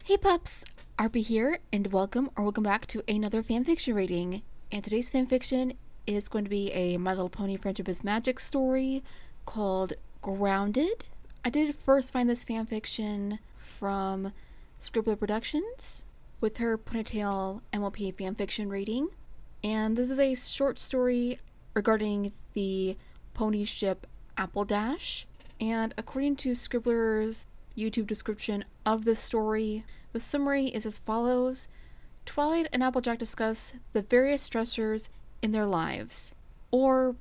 Hey pups, RP here, and welcome back to another fanfiction reading. And today's fanfiction is going to be a My Little Pony Friendship is Magic story called Grounded. I did first find this fanfiction from Scribbler Productions with her Ponytail MLP fanfiction reading. And this is a short story regarding the pony ship AppleDash. And according to Scribbler's YouTube description of this story, the summary is as follows. Twilight and Applejack discuss the various stressors in their lives. Or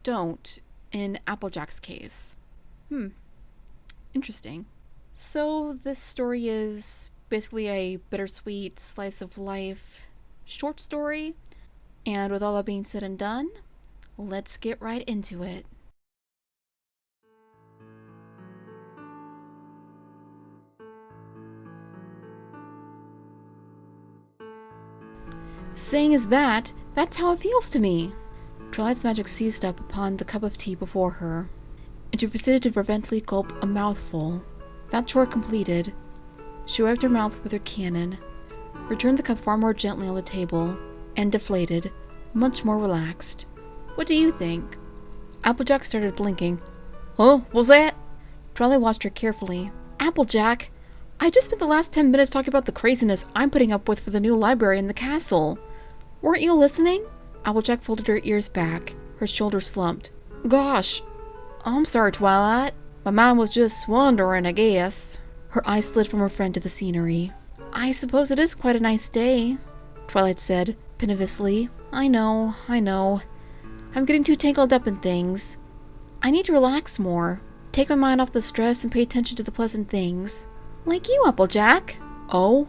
don't, in Applejack's case. Interesting. So this story is basically a bittersweet slice of life short story. And with all that being said and done, let's get right into it. Saying as that's how it feels to me. Twilight's magic seized up upon the cup of tea before her, and she proceeded to fervently gulp a mouthful. That chore completed, she wiped her mouth with her cannon, returned the cup far more gently on the table, and deflated, much more relaxed. What do you think? Applejack started blinking. Huh? What's that? Twilight watched her carefully. Applejack, I just spent the last 10 minutes talking about the craziness I'm putting up with for the new library in the castle. Weren't you listening? Applejack folded her ears back, her shoulders slumped. Gosh, I'm sorry, Twilight. My mind was just wandering, I guess. Her eyes slid from her friend to the scenery. I suppose it is quite a nice day, Twilight said, penously. I know. I'm getting too tangled up in things. I need to relax more, take my mind off the stress and pay attention to the pleasant things. Like you, Applejack. Oh?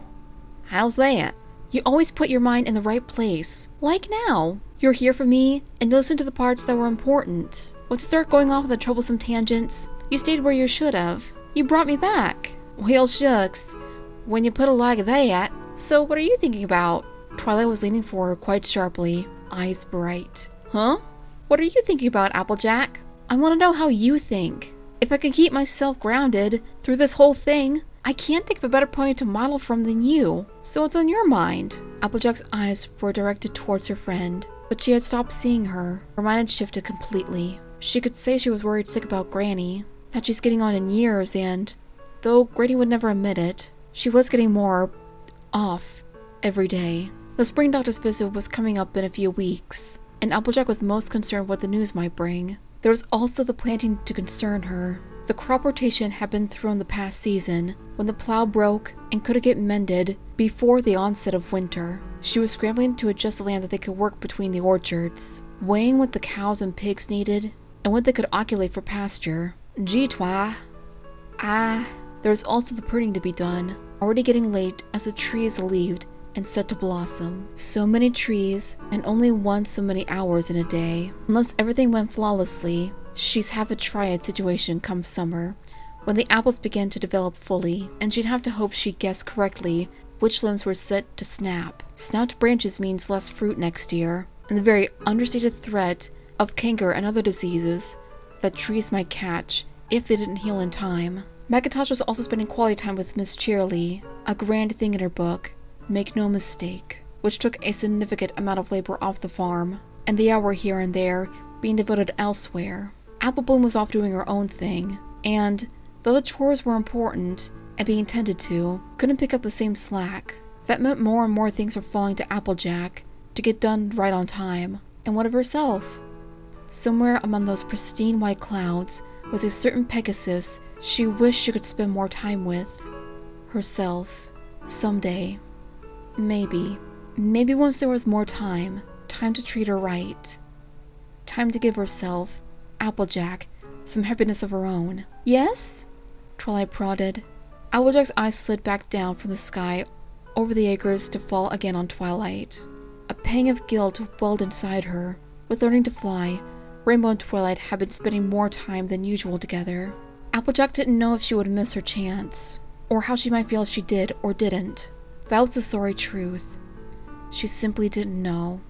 How's that? You always put your mind in the right place. Like now. You're here for me and listen to the parts that were important. Let's start going off on the troublesome tangents. You stayed where you should have. You brought me back. Well, shucks. When you put it like that. So what are you thinking about? Twilight was leaning forward quite sharply, eyes bright. Huh? What are you thinking about, Applejack? I want to know how you think. If I can keep myself grounded through this whole thing, I can't think of a better pony to model from than you. So what's on your mind? Applejack's eyes were directed towards her friend, but she had stopped seeing her. Her mind had shifted completely. She could say she was worried sick about Granny, that she's getting on in years, and though Granny would never admit it, she was getting more off every day. The spring doctor's visit was coming up in a few weeks, and Applejack was most concerned what the news might bring. There was also the planting to concern her. The crop rotation had been thrown the past season, when the plow broke and couldn't get mended before the onset of winter. She was scrambling to adjust the land that they could work between the orchards, weighing what the cows and pigs needed, and what they could oculate for pasture. Gee, Twi. There was also the pruning to be done, already getting late as the trees leaved and set to blossom. So many trees, and only once so many hours in a day. Unless everything went flawlessly, she'd have a triad situation come summer, when the apples began to develop fully, and she'd have to hope she guessed correctly which limbs were set to snap. Snapped branches means less fruit next year, and the very understated threat of canker and other diseases that trees might catch if they didn't heal in time. Macintosh was also spending quality time with Miss Cheerily, a grand thing in her book, Make No Mistake, which took a significant amount of labor off the farm, and the hour here and there being devoted elsewhere. Apple Bloom was off doing her own thing, and though the chores were important and being tended to, couldn't pick up the same slack. That meant more and more things were falling to Applejack to get done right on time. And what of herself? Somewhere among those pristine white clouds was a certain Pegasus she wished she could spend more time with. Herself. Someday. Maybe once there was more time to treat her right. Time to give herself, Applejack, some happiness of her own. Yes? Twilight prodded. Applejack's eyes slid back down from the sky over the acres to fall again on Twilight. A pang of guilt welled inside her. With learning to fly, Rainbow and Twilight had been spending more time than usual together. Applejack didn't know if she would miss her chance, or how she might feel if she did or didn't. That was the sorry truth. She simply didn't know,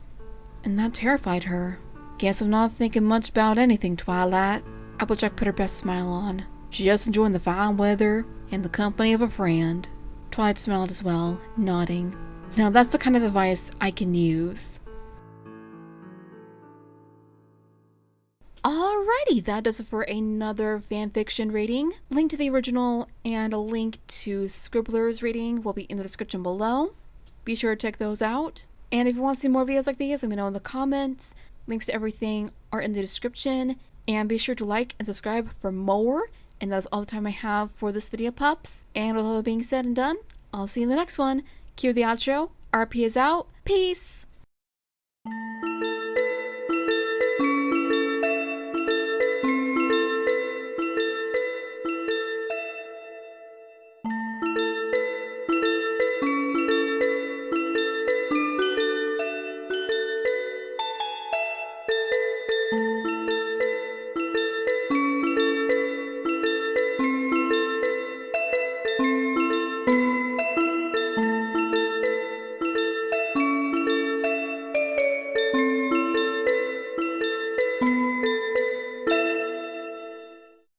and that terrified her. Guess I'm not thinking much about anything, Twilight. Applejack put her best smile on. Just enjoying the fine weather and the company of a friend. Twilight smiled as well, nodding. Now that's the kind of advice I can use. Alrighty, that does it for another fanfiction rating. Link to the original and a link to Scribbler's rating will be in the description below. Be sure to check those out. And if you want to see more videos like these, let me know in the comments. Links to everything are in the description. And be sure to like and subscribe for more. And that's all the time I have for this video, pups. And with all that being said and done, I'll see you in the next one. Cue the outro. RP is out. Peace!